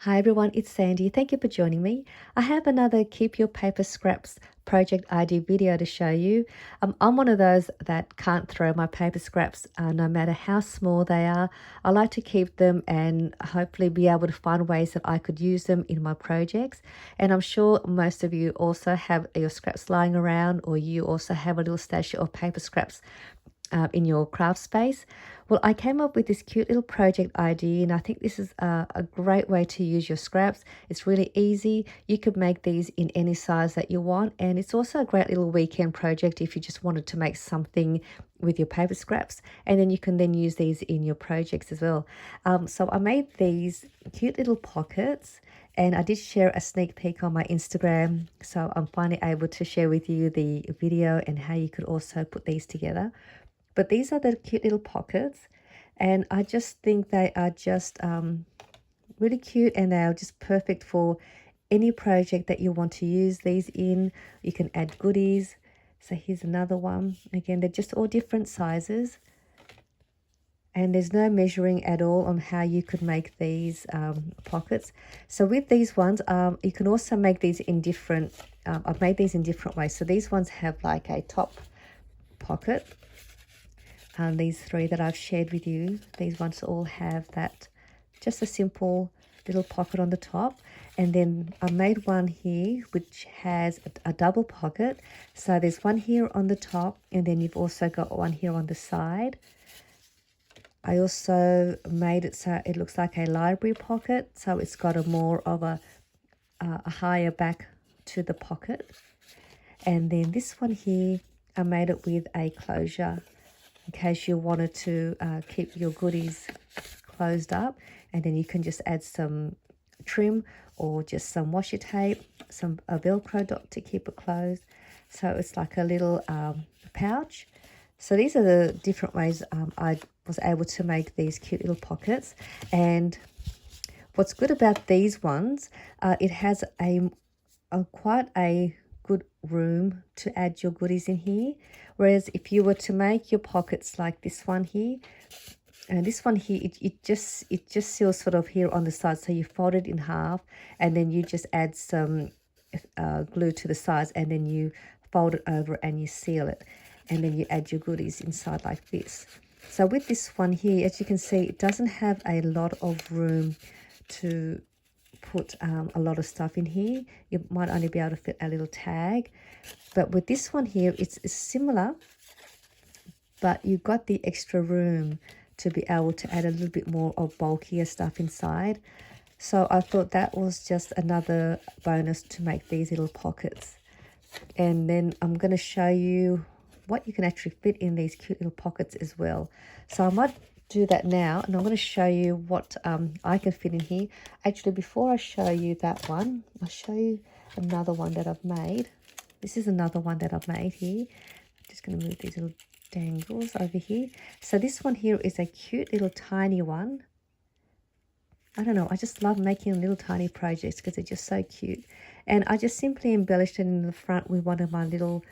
Hi everyone, it's Sandy. Thank you for joining me. I have another Keep Your Paper Scraps project ID video to show you. I'm one of those that can't throw my paper scraps no matter how small they are. I like to keep them and hopefully be able to find ways that I could use them in my projects. And I'm sure most of you also have your scraps lying around, or you also have a little stash of paper scraps in your craft space. Well, I came up with this cute little project idea, and I think this is a great way to use your scraps. It's really easy. You could make these in any size that you want, and it's also a great little weekend project if you just wanted to make something with your paper scraps, and then you can then use these in your projects as well. So I made these cute little pockets, and I did share a sneak peek on my Instagram, so I'm finally able to share with you the video and how you could also put these together. But these are the cute little pockets, and I just think they are just really cute, and they are just perfect for any project that you want to use these in. You can add goodies. So here's another one. Again, they're just all different sizes, and there's no measuring at all on how you could make these pockets. So with these ones, you can also make these in different, I've made these in different ways. So these ones have like a top pocket. These three that I've shared with you, these ones all have that, just a simple little pocket on the top. And then I made one here which has a double pocket. So there's one here on the top, and then you've also got one here on the side. I also made it so it looks like a library pocket, so it's got a more of a higher back to the pocket. And then this one here, I made it with a closure, in case you wanted to keep your goodies closed up, and then you can just add some trim or just some washi tape, a Velcro dot to keep it closed. So it's like a little pouch. So these are the different ways I was able to make these cute little pockets. And what's good about these ones, it has quite a good room to add your goodies in here. Whereas if you were to make your pockets like this one here, and this one here, it just seals sort of here on the side. So you fold it in half, and then you just add some glue to the sides, and then you fold it over and you seal it, and then you add your goodies inside like this. So with this one here, as you can see, it doesn't have a lot of room to put a lot of stuff in here. You might only be able to fit a little tag. But with this one here, it's similar, but you've got the extra room to be able to add a little bit more of bulkier stuff inside. So I thought that was just another bonus to make these little pockets. And then I'm going to show you what you can actually fit in these cute little pockets as well. So I might do that now, and I'm going to show you what I can fit in here. Actually, before I show you that one, I'll show you another one that I've made. This is another one that I've made here. I'm just going to move these little dangles over here. So this one here is a cute little tiny one. I don't know, I just love making little tiny projects because they're just so cute. And I just simply embellished it in the front with one of my little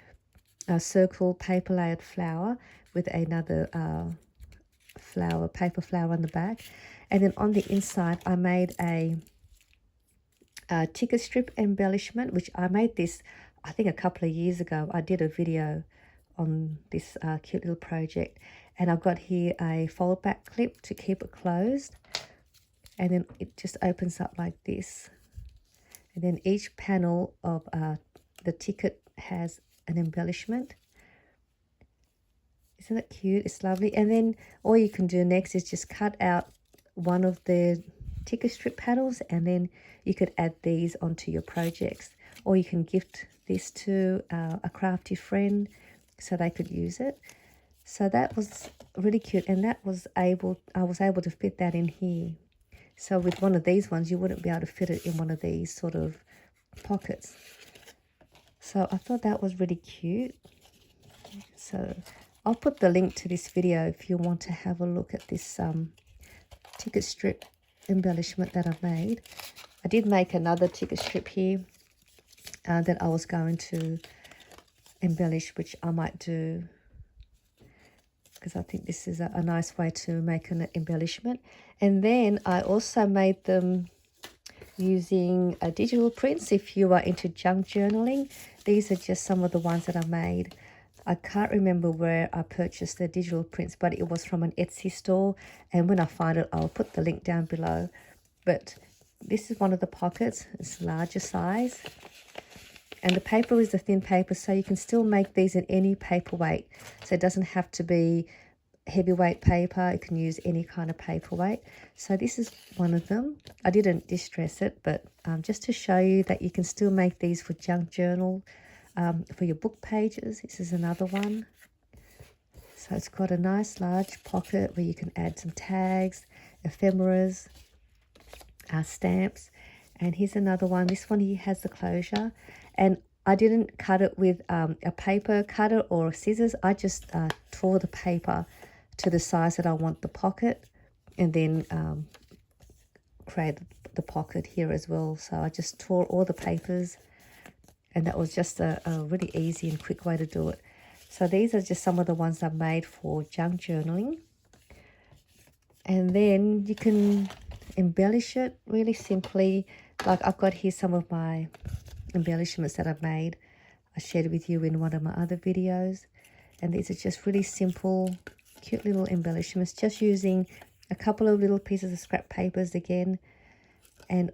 circle paper layered flower with another paper flower on the back. And then on the inside, I made a ticket strip embellishment, which I made this, I think, a couple of years ago. I did a video on this cute little project, and I've got here a fold back clip to keep it closed, and then it just opens up like this, and then each panel of the ticket has an embellishment. Isn't it cute? It's lovely. And then all you can do next is just cut out one of the ticket strip panels, and then you could add these onto your projects, or you can gift this to a crafty friend so they could use it. So that was really cute, and I was able to fit that in here. So with one of these ones, you wouldn't be able to fit it in one of these sort of pockets. So I thought that was really cute. So I'll put the link to this video if you want to have a look at this ticket strip embellishment that I've made. I did make another ticket strip here that I was going to embellish, which I might do because I think this is a nice way to make an embellishment. And then I also made them using digital prints. If you are into junk journaling, these are just some of the ones that I made. I can't remember where I purchased the digital prints, but it was from an Etsy store, and when I find it, I'll put the link down below. But this is one of the pockets. It's larger size, and the paper is a thin paper, so you can still make these in any paper weight. So it doesn't have to be heavyweight paper. You can use any kind of paperweight. So this is one of them. I didn't distress it, but just to show you that you can still make these for junk journal, for your book pages. This is another one. So it's got a nice large pocket where you can add some tags, ephemeras, stamps. And here's another one. This one here has the closure, and I didn't cut it with a paper cutter or scissors. I just tore the paper to the size that I want the pocket, and then created the pocket here as well. So I just tore all the papers, and that was just a really easy and quick way to do it. So these are just some of the ones I've made for junk journaling. And then you can embellish it really simply. Like I've got here some of my embellishments that I've made. I shared with you in one of my other videos. And these are just really simple, cute little embellishments, just using a couple of little pieces of scrap papers again. And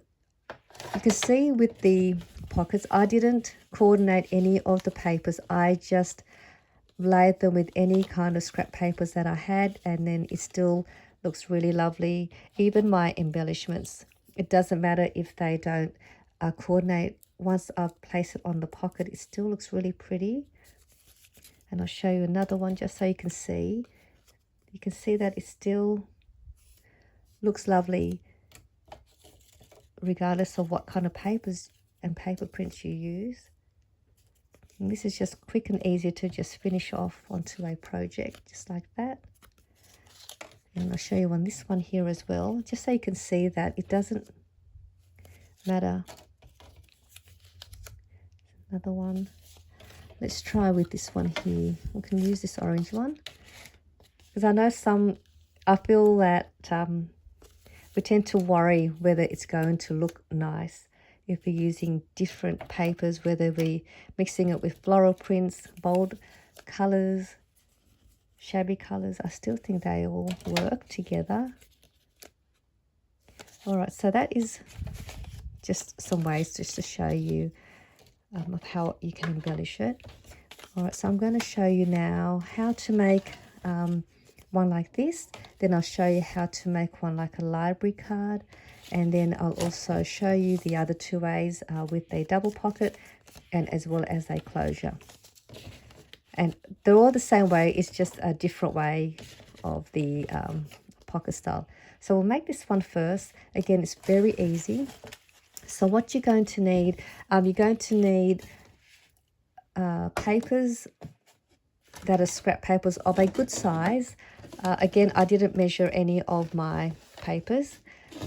you can see with the pockets, I didn't coordinate any of the papers. I just layered them with any kind of scrap papers that I had, and then it still looks really lovely. Even my embellishments, it doesn't matter if they don't coordinate. Once I've placed it on the pocket, it still looks really pretty. And I'll show you another one just so you can see. You can see that it still looks lovely regardless of what kind of papers and paper prints you use. And this is just quick and easy to just finish off onto a project, just like that. And I'll show you on this one here as well, just so you can see that it doesn't matter. Another one. Let's try with this one here. We can use this orange one, because I know I feel that we tend to worry whether it's going to look nice if we're using different papers, whether we're mixing it with floral prints, bold colors, shabby colors. I still think they all work together. All right, so that is just some ways just to show you of how you can embellish it. All right, so I'm going to show you now how to make one like this. Then I'll show you how to make one like a library card, and then I'll also show you the other two ways with a double pocket and as well as a closure. And they're all the same way, it's just a different way of the pocket style. So we'll make this one first. Again, it's very easy. So what you're going to need, you're going to need papers that are scrap papers of a good size. Again, I didn't measure any of my papers.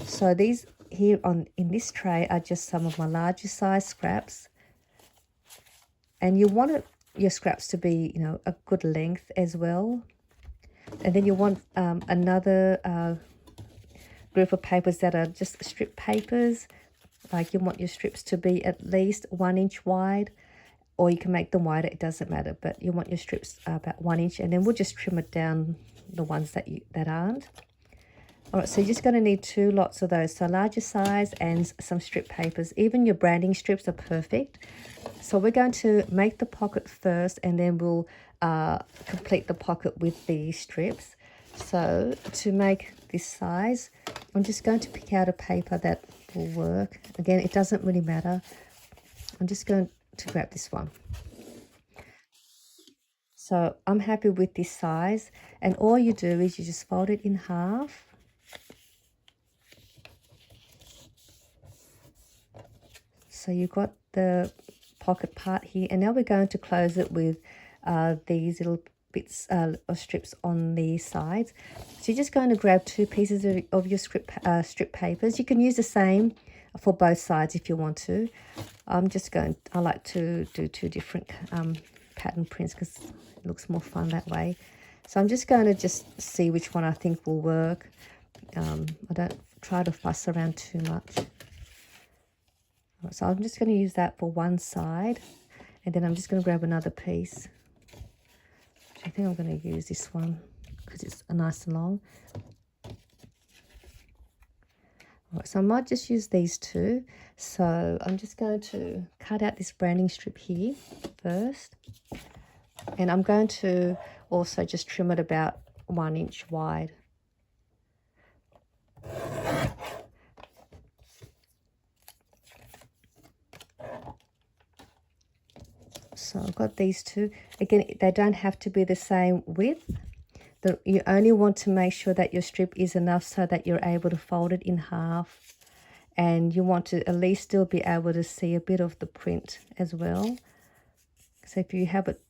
So these here in this tray are just some of my larger size scraps. And you want your scraps to be, a good length as well. And then you want another group of papers that are just strip papers. Like you want your strips to be at least 1 inch wide, or you can make them wider, it doesn't matter, but you want your strips about 1 inch, and then we'll just trim it down, the ones that aren't. All right, so you're just going to need 2 lots of those, so larger size and some strip papers. Even your branding strips are perfect. So we're going to make the pocket first, and then we'll complete the pocket with the strips. So to make this size, I'm just going to pick out a paper that will work. Again, it doesn't really matter. I'm just going to grab this one. So I'm happy with this size, and all you do is you just fold it in half. So you've got the pocket part here, and now we're going to close it with these little bits of strips on the sides. So you're just going to grab 2 pieces of your strip papers. You can use the same for both sides if you want to. I like to do 2 different pattern prints because it looks more fun that way. So I'm just going to see which one I think will work. I don't try to fuss around too much. So I'm just going to use that for one side, and then I'm just going to grab another piece. I think I'm going to use this one because it's nice and long. Right, so I might just use these two. So I'm just going to cut out this branding strip here first. And I'm going to also just trim it about 1 inch wide. So I've got these two. Again, they don't have to be the same width. You only want to make sure that your strip is enough so that you're able to fold it in half, and you want to at least still be able to see a bit of the print as well. So if you have it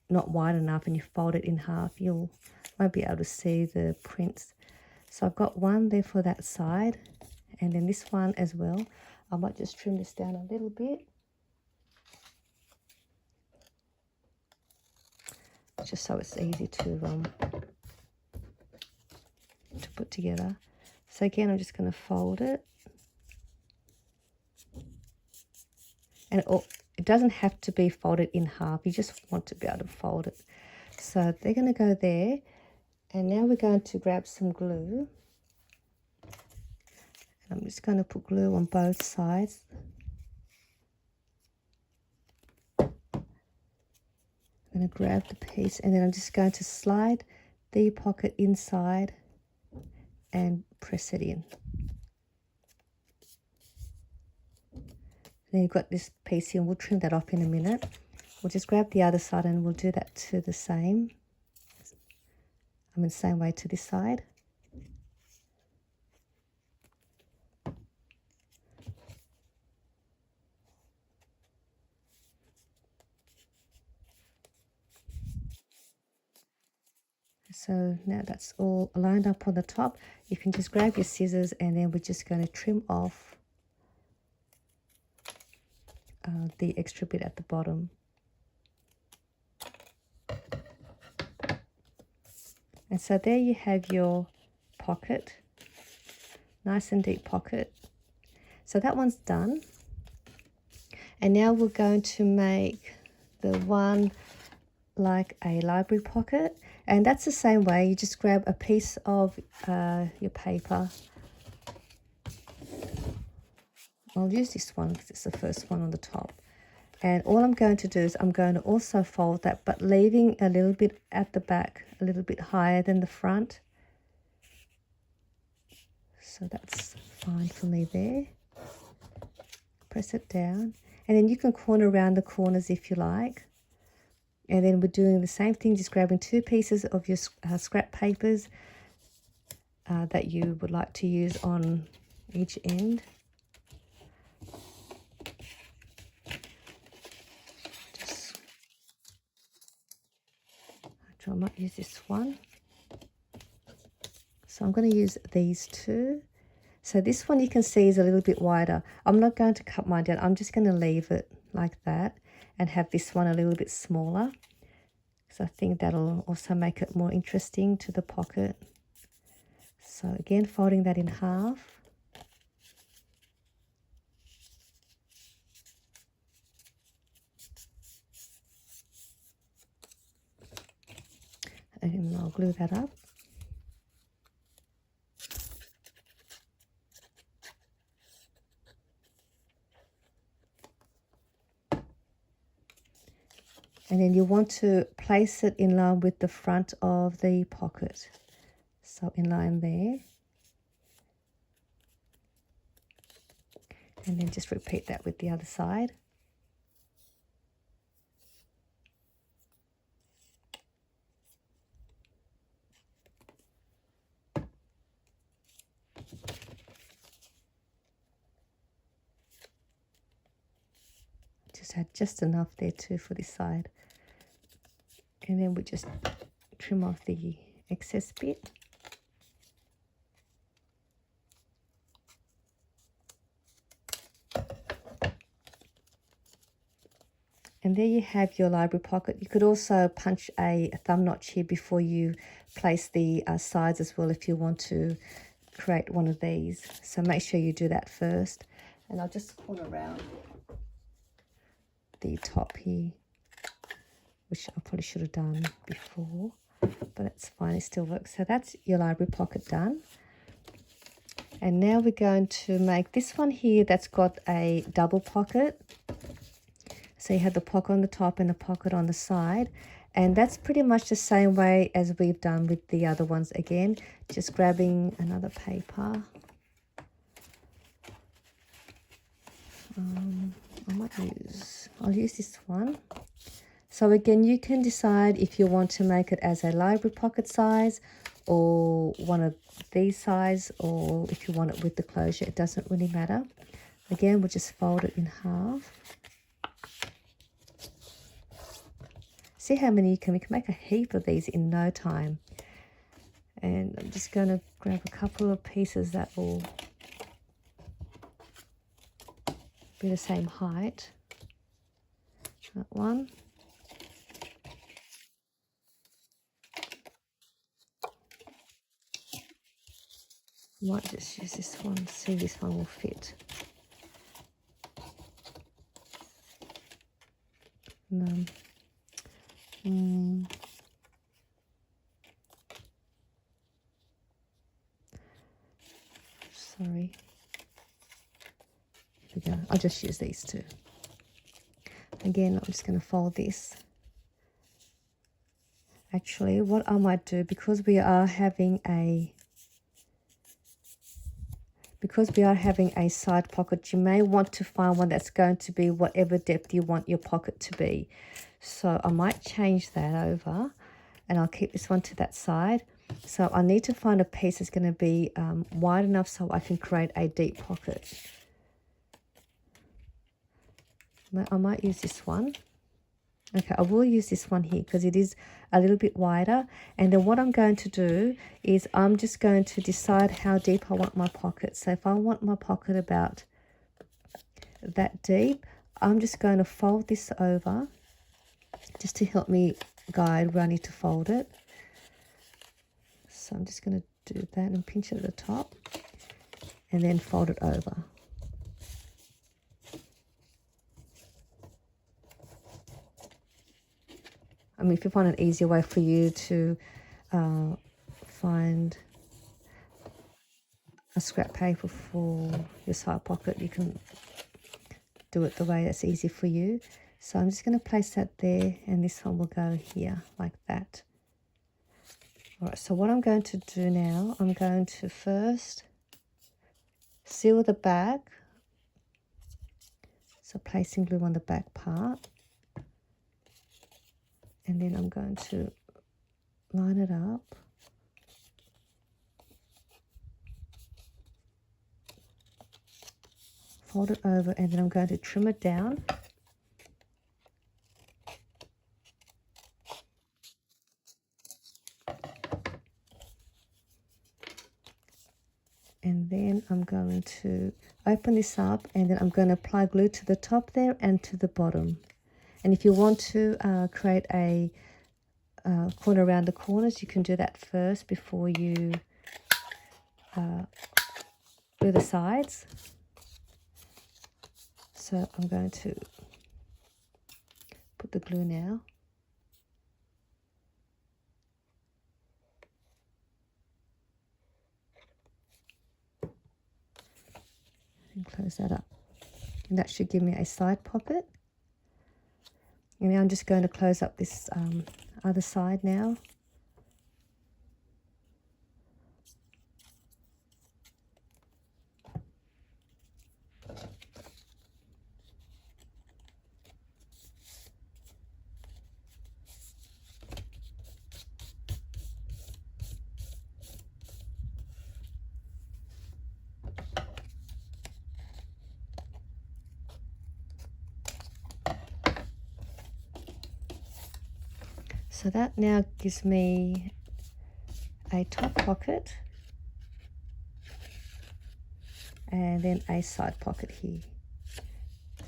not wide enough and you fold it in half, you won't be able to see the prints. So I've got one there for that side, and then this one as well. I might just trim this down a little bit, just so it's easy to put together. So again, I'm just going to fold it, and it doesn't have to be folded in half. You just want to be able to fold it. So they're going to go there, and now we're going to grab some glue. And I'm just going to put glue on both sides. I'm going to grab the piece, and then I'm just going to slide the pocket inside and press it in. Then you've got this piece here, and we'll trim that off in a minute. We'll just grab the other side, and we'll do that to the same. The same way to this side. So now that's all lined up on the top. You can just grab your scissors, and then we're just going to trim off the extra bit at the bottom. And so there you have your pocket, nice and deep pocket. So that one's done. And now we're going to make the one like a library pocket, and that's the same way. You just grab a piece of your paper. I'll use this one because it's the first one on the top. And all I'm going to do is I'm going to also fold that, but leaving a little bit at the back, a little bit higher than the front. So that's fine for me there. Press it down, and then you can corner around the corners if you like. And then we're doing the same thing, just grabbing two pieces of your scrap papers that you would like to use on each end. I might use this one. So I'm going to use these two. So this one you can see is a little bit wider. I'm not going to cut mine down. I'm just going to leave it like that and have this one a little bit smaller. So I think that'll also make it more interesting to the pocket. So again, folding that in half. And I'll glue that up. And then you want to place it in line with the front of the pocket. So in line there. And then just repeat that with the other side. Just add just enough there too for this side. And then we just trim off the excess bit. And there you have your library pocket. You could also punch a thumb notch here before you place the sides as well if you want to create one of these. So make sure you do that first. And I'll just corner around the top here, which I probably should have done before, but it's fine, it still works. So that's your library pocket done. And now we're going to make this one here that's got a double pocket. So you have the pocket on the top and the pocket on the side. And that's pretty much the same way as we've done with the other ones. Again, just grabbing another paper. I'll use this one. So again, you can decide if you want to make it as a library pocket size or one of these size, or if you want it with the closure, it doesn't really matter. Again, we'll just fold it in half. See how many you can, we can make a heap of these in no time. And I'm just going to grab a couple of pieces that will be the same height. That one. Might just use this one, see this one will fit. No. Sorry. Here we go. I'll just use these two. Again, I'm just going to fold this. Actually, what I might do, because we are having a side pocket, you may want to find one that's going to be whatever depth you want your pocket to be. So I might change that over, and I'll keep this one to that side. So I need to find a piece that's going to be wide enough so I can create a deep pocket. I might use this one. Okay, I will use this one here because it is a little bit wider. And then what I'm going to do is I'm just going to decide how deep I want my pocket. So if I want my pocket about that deep, I'm just going to fold this over just to help me guide where I need to fold it. So I'm just going to do that and pinch it at the top and then fold it over. I mean, if you find an easier way for you to find a scrap paper for your side pocket, you can do it the way that's easy for you. So I'm just going to place that there, and this one will go here like that. All right, so what I'm going to do now, I'm going to first seal the back. So placing glue on the back part. And then I'm going to line it up. Fold it over, and then I'm going to trim it down. And then I'm going to open this up, and then I'm going to apply glue to the top there and to the bottom. And if you want to create a corner around the corners, you can do that first before you do the sides. So I'm going to put the glue now. And close that up. And that should give me a side pocket. And now I'm just going to close up this other side now. So that now gives me a top pocket and then a side pocket here.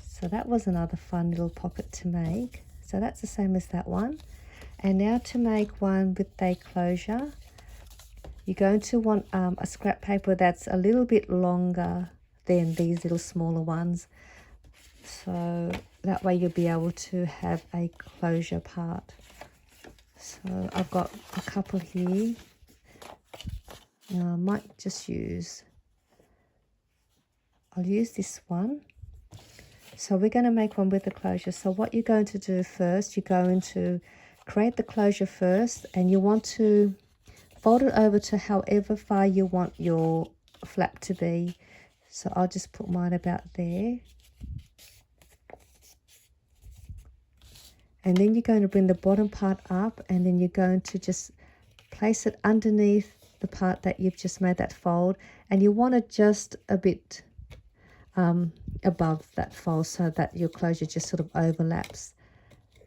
So that was another fun little pocket to make. So that's the same as that one. And now to make one with a closure, you're going to want a scrap paper that's a little bit longer than these little smaller ones. So that way you'll be able to have a closure part. So I've got a couple here. Now I might just I'll use this one. So we're going to make one with the closure. So what you're going to do first, you're going to create the closure first, and you want to fold it over to however far you want your flap to be. So I'll just put mine about there. And then you're going to bring the bottom part up, and then you're going to just place it underneath the part that you've just made that fold, and you want it just a bit above that fold so that your closure just sort of overlaps.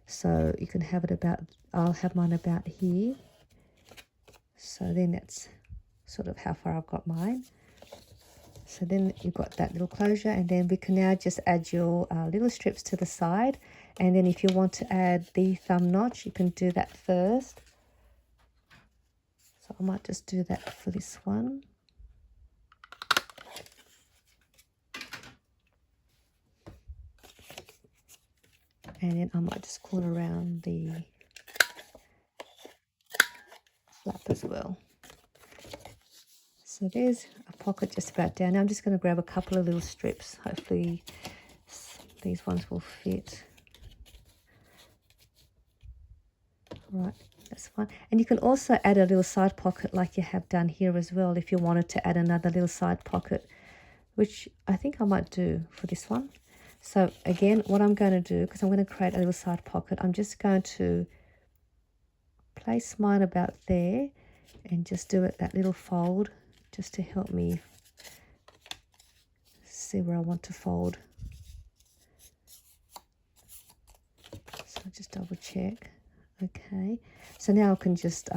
So you can have it about, I'll have mine about here. So then that's sort of how far I've got mine. So then you've got that little closure, and then we can now just add your little strips to the side. And then if you want to add the thumb notch, you can do that first. So I might just do that for this one. And then I might just corner around the flap as well. So there's a pocket just about down. Now I'm just going to grab a couple of little strips. Hopefully these ones will fit. Right, that's fine. And you can also add a little side pocket like you have done here as well, if you wanted to add another little side pocket, which I think I might do for this one. So again, what I'm going to do, because I'm going to create a little side pocket, I'm just going to place mine about there and just do it that little fold, just to help me see where I want to fold. So I'll just double check. Okay, so now I can just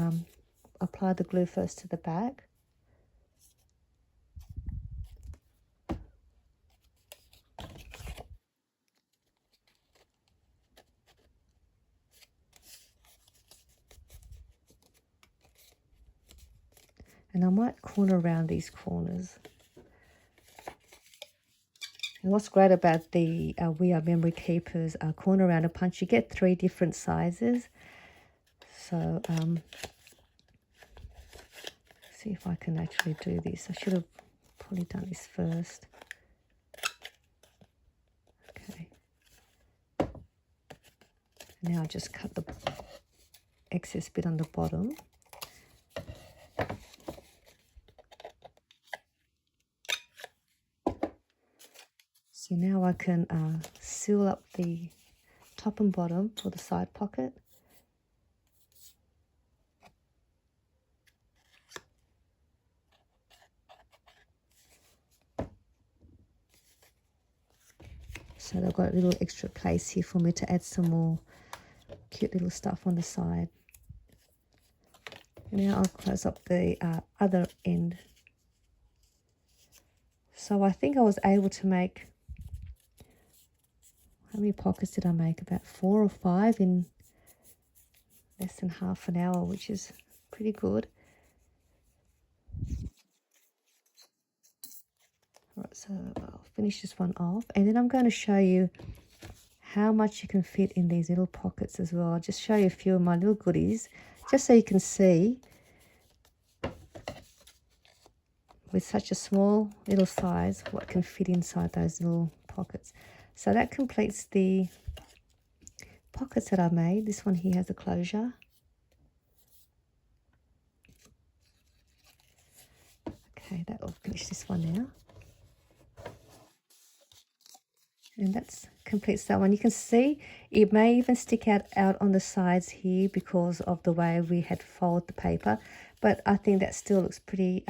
apply the glue first to the back. And I might corner around these corners. And what's great about the We Are Memory Keepers corner around a punch, you get 3 different sizes. So see if I can actually do this. I should have probably done this first. Okay. Now I just cut the excess bit on the bottom. So now I can seal up the top and bottom for the side pocket. So they've got a little extra place here for me to add some more cute little stuff on the side. And now I'll close up the other end. So I think I was able to make, how many pockets did I make? About 4 or 5 in less than half an hour, which is pretty good. Alright, so I'll finish this one off, and then I'm going to show you how much you can fit in these little pockets as well. I'll just show you a few of my little goodies, just so you can see with such a small little size what can fit inside those little pockets. So that completes the pockets that I made. This one here has a closure. Okay, that'll finish this one now. And that completes that one. You can see it may even stick out on the sides here because of the way we had folded the paper, but I think that still looks pretty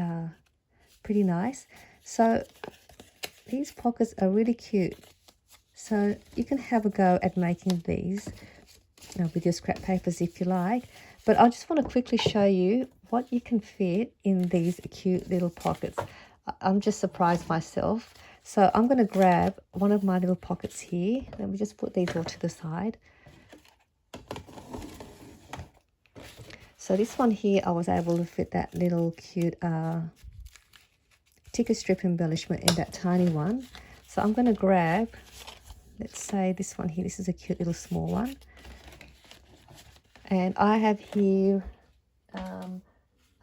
nice. So these pockets are really cute. So you can have a go at making these with your scrap papers if you like. But I just want to quickly show you what you can fit in these cute little pockets. I'm just surprised myself. So I'm going to grab one of my little pockets here. Let me just put these all to the side. So this one here, I was able to fit that little cute ticker strip embellishment in that tiny one. So I'm going to grab, let's say this one here. This is a cute little small one. And I have here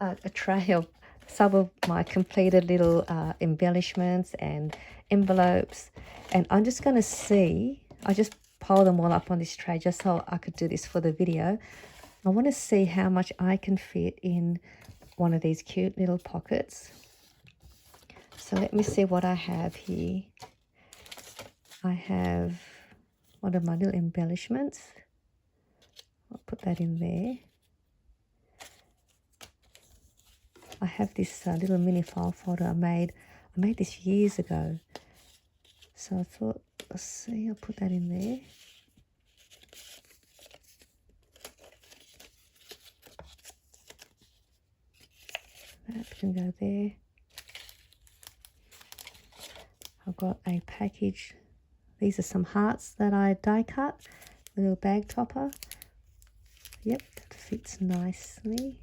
a tray of some of my completed little embellishments and envelopes. And I'm just going to see, I just piled them all up on this tray just so I could do this for the video. I want to see how much I can fit in one of these cute little pockets. So let me see what I have here. I have one of my little embellishments. I'll put that in there. I have this little mini file folder I made this years ago. So I thought, let's see, I'll put that in there. That can go there. I've got a package. These are some hearts that I die cut. A little bag topper. Yep, that fits nicely.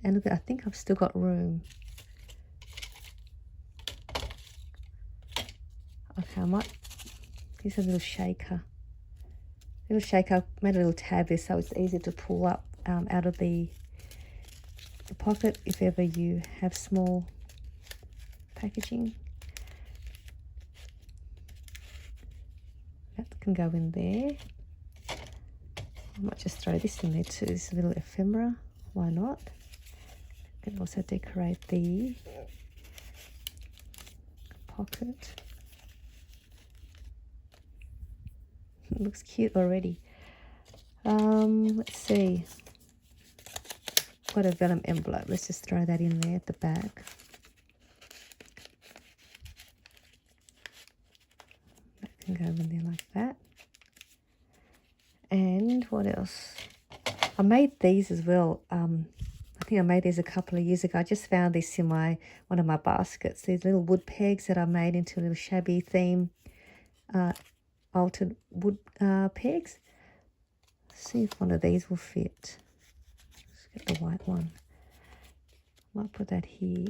And look, I think I've still got room. Okay, I might, here's a little shaker. I made a little tab there so it's easy to pull up out of the pocket if ever you have small packaging. That can go in there. I might just throw this in there too, this little ephemera. Why not? Can also decorate the pocket. It looks cute already. Let's see. Got a vellum envelope. Let's just throw that in there at the back. That can go in there like that. And what else? I made these as well. I think I made these a couple of years ago. I just found this in one of my baskets. These little wood pegs that I made into a little shabby theme, altered wood pegs. Let's see if one of these will fit. Let's get the white one. Might put that here.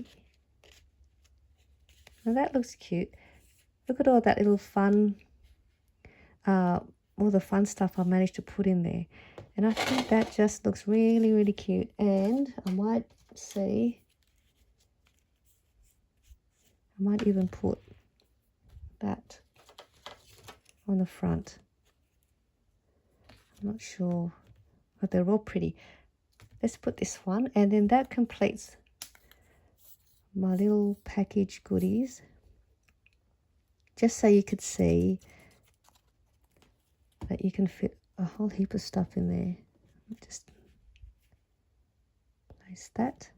Now that looks cute. Look at all that little fun, all the fun stuff I managed to put in there. And I think that just looks really, really cute. And I might see, I might even put that on the front. I'm not sure, but they're all pretty. Let's put this one, and then that completes my little package goodies. Just so you could see that you can fit a whole heap of stuff in there. Just place that.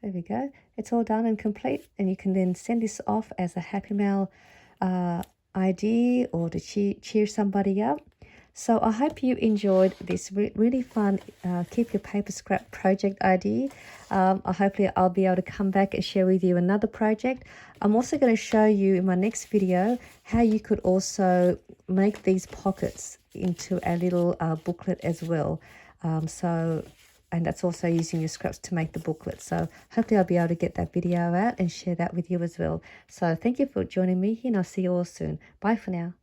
There we go. It's all done and complete, and you can then send this off as a Happy Mail idea or to cheer somebody up. So I hope you enjoyed this really fun Keep Your Paper Scrap project idea. Hopefully I'll be able to come back and share with you another project. I'm also going to show you in my next video how you could also make these pockets into a little booklet as well. And that's also using your scraps to make the booklet. So hopefully I'll be able to get that video out and share that with you as well. So thank you for joining me here, and I'll see you all soon. Bye for now.